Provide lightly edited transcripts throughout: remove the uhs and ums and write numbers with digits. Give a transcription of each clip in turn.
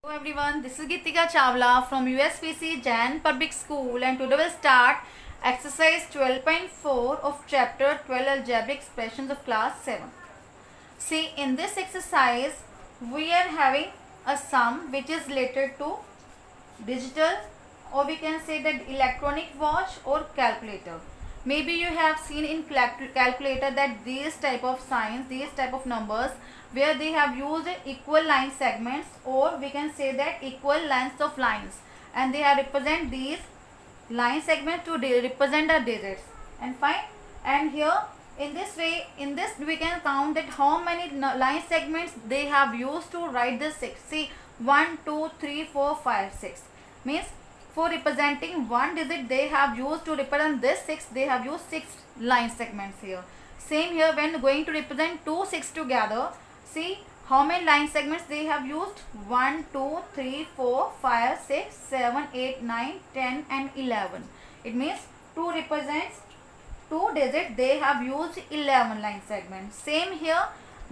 Hello everyone, this is Gitika Chawla from USPC Jain Public School, and today we'll start exercise 12.4 of chapter 12 algebraic expressions of class 7. See, in this exercise we are having a sum which is related to digital, or we can say that electronic watch or calculator. Maybe you have seen in calculator that these type of signs, these type of numbers, where they have used equal line segments, or we can say that equal lengths of lines, and they have represent these line segments to represent the digits. And fine, and here in this way, in this we can count that how many line segments they have used to write this 6. See, 1 2 3 4 5 6 means for representing one digit they have used to represent this 6, they have used 6 line segments here. Same here, when going to represent 2 6 together, see how many line segments they have used. 1 2 3 4 5 6 7 8 9 10 and 11. It means to represent 2 digits they have used 11 line segments. Same here,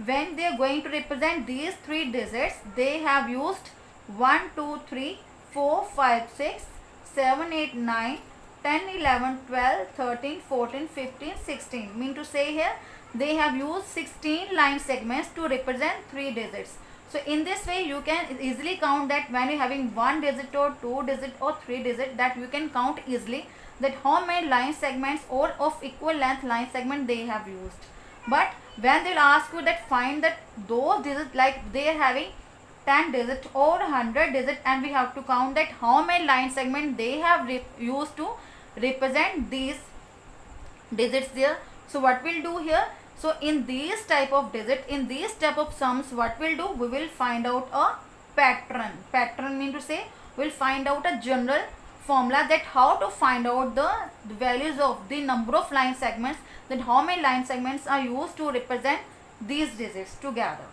when they are going to represent these 3 digits, they have used 1 2 3 4 5 6 7 8 9 10 11 12 13 14 15 16. Mean to say here they have used 16 line segments to represent 3 digits. So in this way you can easily count that when you are having 1 digit or 2 digit or 3 digit, that you can count easily that how many line segments or of equal length line segment they have used. But when they will ask you that find that those digits, like they are having 10 digit or 100 digit, and we have to count that how many line segment they have used to represent these digits there. So what we'll do here, so in these type of digit, in these type of sums, what we'll do, we will find out a pattern mean to say we'll find out a general formula that how to find out the values of the number of line segments, that how many line segments are used to represent these digits together.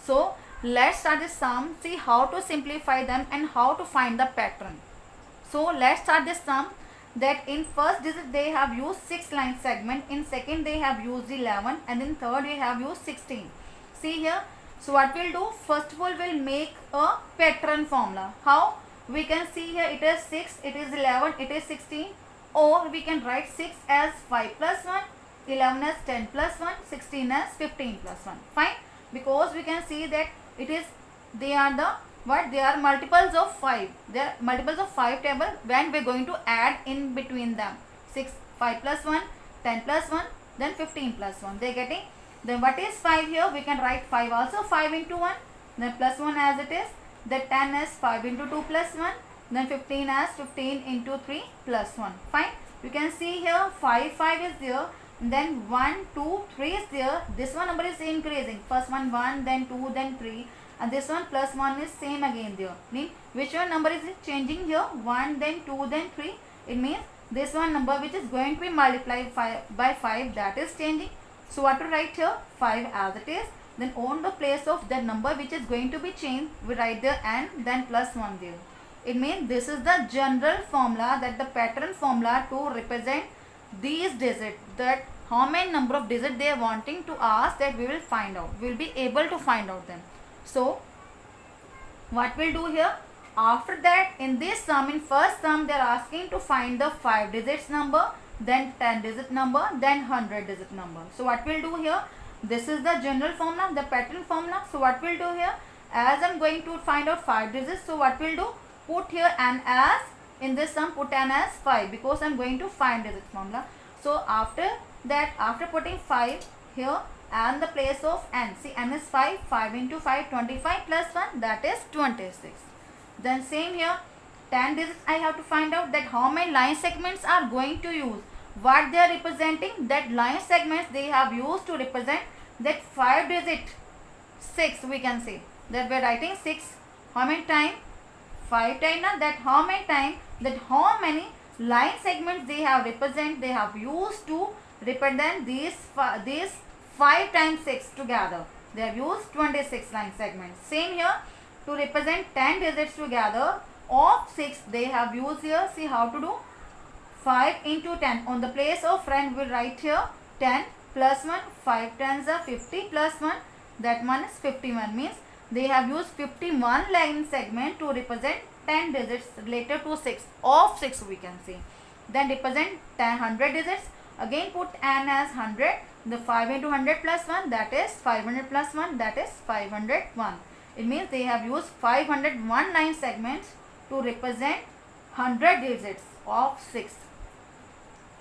So let's start this sum, see how to simplify them and how to find the pattern. So let's start this sum, that in first digit they have used 6 line segment, in second they have used 11, and in third they have used 16. See here, so what we'll do, first of all we'll make a pattern formula. How? We can see here it is 6, it is 11, it is 16, or we can write 6 as 5 plus 1, 11 as 10 plus 1, 16 as 15 plus 1. Fine, because we can see that it is, they are the what, they are multiples of 5, they are multiples of 5 table when we are going to add in between them. 6 5 plus 1, 10 plus 1, then 15 plus 1, they are getting. Then what is 5 here, we can write 5 also 5 into 1, then plus 1 as it is, then 10 as 5 into 2 plus 1, then 15 as 15 into 3 plus 1. Fine, you can see here 5 is there, then 1 2 3 is there, this one number is increasing, first one 1, then 2, then 3, and this one plus 1 is same again there. Mean which one number is changing here, 1 then 2 then 3, it means this one number which is going to be multiplied by 5, that is changing. So what to write here, 5 as it is, then on the place of that number which is going to be changed, we write there and then plus 1 there. It means this is the general formula, that the pattern formula to represent these digits, that how many number of digits they are wanting to ask, that we will find out, we will be able to find out them. So what we'll do here, after that in this sum, in first sum they are asking to find the 5 digits number, then 10 digit number, then 100 digit number. So what we'll do here, this is the general formula, the pattern formula. So what we'll do here, as I'm going to find out 5 digits, so what we'll do, put here n as, in this sum put n as 5, because I'm going to find digit formula. So after that, after putting 5 here and the place of n, see n is 5, 5 into 5 25 plus 1, that is 26. Then same here, 10 digits I have to find out, that how many line segments are going to use, what they are representing, that line segments they have used to represent that 5 digit 6, we can say that we are writing 6, how many time, 5 time now, that how many time, that how many line segments they have represent, they have used to represent these 5 times 6 together, they have used 26 line segments. Same here, to represent 10 digits together of 6, they have used here, see how to do, 5 into 10, on the place of friend we will write here 10 plus 1, 5 tens are 50 plus 1, that one is 51, means they have used 51 line segment to represent 10 digits related to 6 of 6 we can say. Then represent 100 digits. Again put n as 100. The 5 into 100 plus 1, that is 500 plus 1, that is 501. It means they have used 501 line segments to represent 100 digits of 6.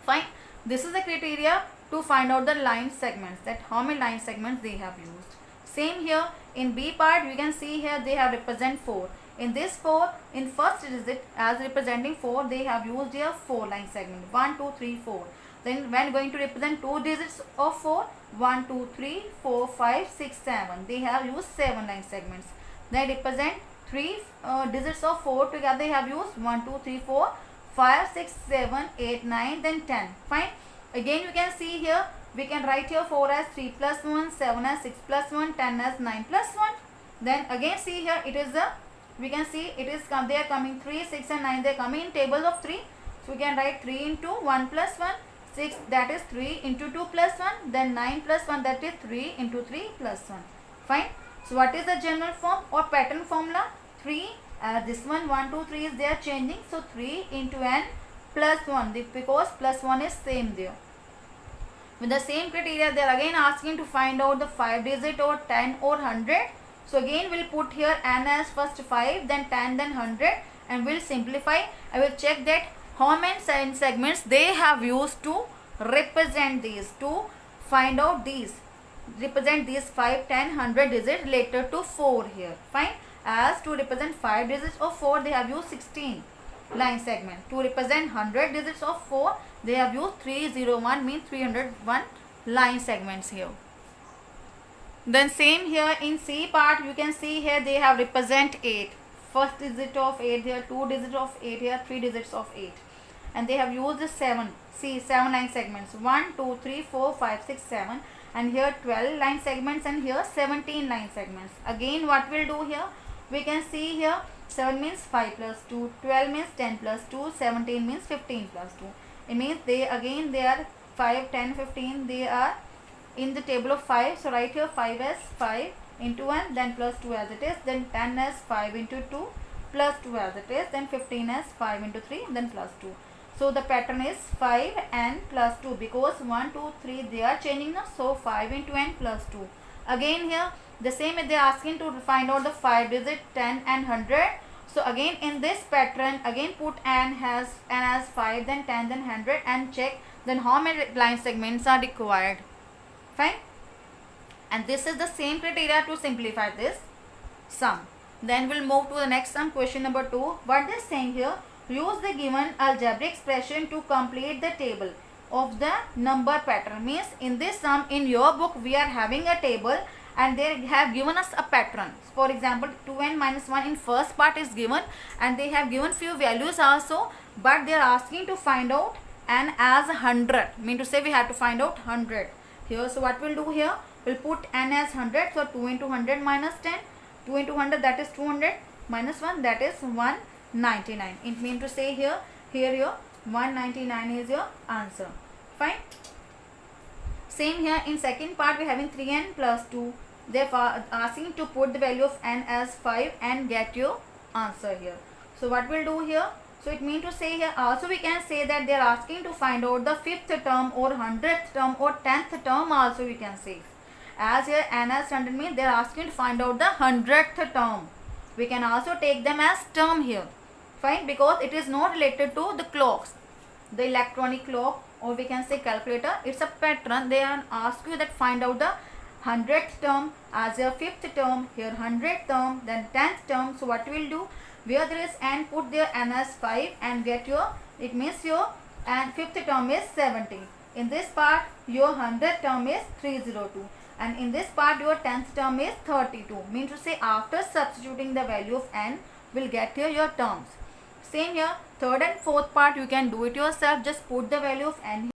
Fine. This is the criteria to find out the line segments, that how many line segments they have used. Same here in B part, you can see here they have represent 4. In this 4, in first digit as representing 4, they have used here 4 line segment, 1, 2, 3, 4. Then when going to represent 2 digits of 4, 1, 2, 3, 4, 5, 6, 7. They have used 7 line segments. They represent 3 digits of 4 together. They have used 1, 2, 3, 4, 5, 6, 7, 8, 9, then 10. Fine. Again you can see here, we can write here 4 as 3 plus 1, 7 as 6 plus 1, 10 as 9 plus 1. Then again see here, it is the, we can see it is, they are coming 3, 6 and 9. They are coming in tables of 3. So we can write 3 into 1 plus 1. 6, that is 3 into 2 plus 1, then 9 plus 1, that is 3 into 3 plus 1. Fine. So what is the general form or pattern formula? 3, this one 1, 2, 3 is there changing. So 3 into n plus 1, because plus 1 is same there. With the same criteria, they are again asking to find out the 5 digit or 10 or 100. So again we'll put here n as first 5, then 10, then 100, and we'll simplify. I will check that how many segments they have used to represent these, to find out these, represent these 5, 10, 100 digits related to 4 here. Fine. As to represent 5 digits of 4, they have used 16 line segment. To represent 100 digits of 4, they have used 301, means 301 line segments here. Then same here in C part, you can see here they have represent 8. First digit of 8 here, 2 digits of 8 here, 3 digits of 8. And they have used 7. See, 7 line segments. 1, 2, 3, 4, 5, 6, 7. And here 12 line segments, and here 17 line segments. Again what we'll do here, we can see here 7 means 5 plus 2, 12 means 10 plus 2, 17 means 15 plus 2. It means they are 5, 10, 15. They are in the table of 5. So write here 5 as 5 into 1, then plus 2 as it is, then 10 as 5 into 2 plus 2 as it is, then 15 as 5 into 3, then plus 2. So the pattern is 5 and plus 2, because 1, 2, 3 they are changing now. So 5 into n plus 2. Again here the same, they are asking to find out the 5 digit, 10 and 100. So again in this pattern, again put n as 5, then 10, then 100, and check then how many line segments are required. Fine. And this is the same criteria to simplify this sum. Then we'll move to the next sum, question number 2. What they're saying here, use the given algebraic expression to complete the table of the number pattern. Means in this sum, in your book we are having a table and they have given us a pattern. For example, 2n minus 1 in first part is given, and they have given few values also, but they are asking to find out n as 100. Mean to say we have to find out 100 here. So what we'll do here, we'll put n as 100. So 2 into 100 minus 10, 2 into 100, that is 200, minus 1, that is 199. It means to say here your 199 is your answer. Fine. Same here in second part, we are having 3n plus 2. They are asking to put the value of n as 5 and get your answer here. So what we'll do here, so it means to say here also we can say that they are asking to find out the 5th term or 100th term or 10th term also we can say. As here n as 100 means they are asking to find out the 100th term. We can also take them as term here. Fine, because it is not related to the clocks, the electronic clock, or we can say calculator. It's a pattern. They ask you that find out the 100th term as your 5th term, here 100th term, then 10th term. So what we will do, where there is n, put there n as 5 and get your, it means your and 5th term is 70. In this part your 100th term is 302, and in this part your 10th term is 32. Means to say after substituting the value of n, will get here your terms. Same here, third and fourth part you can do it yourself. Just put the value of n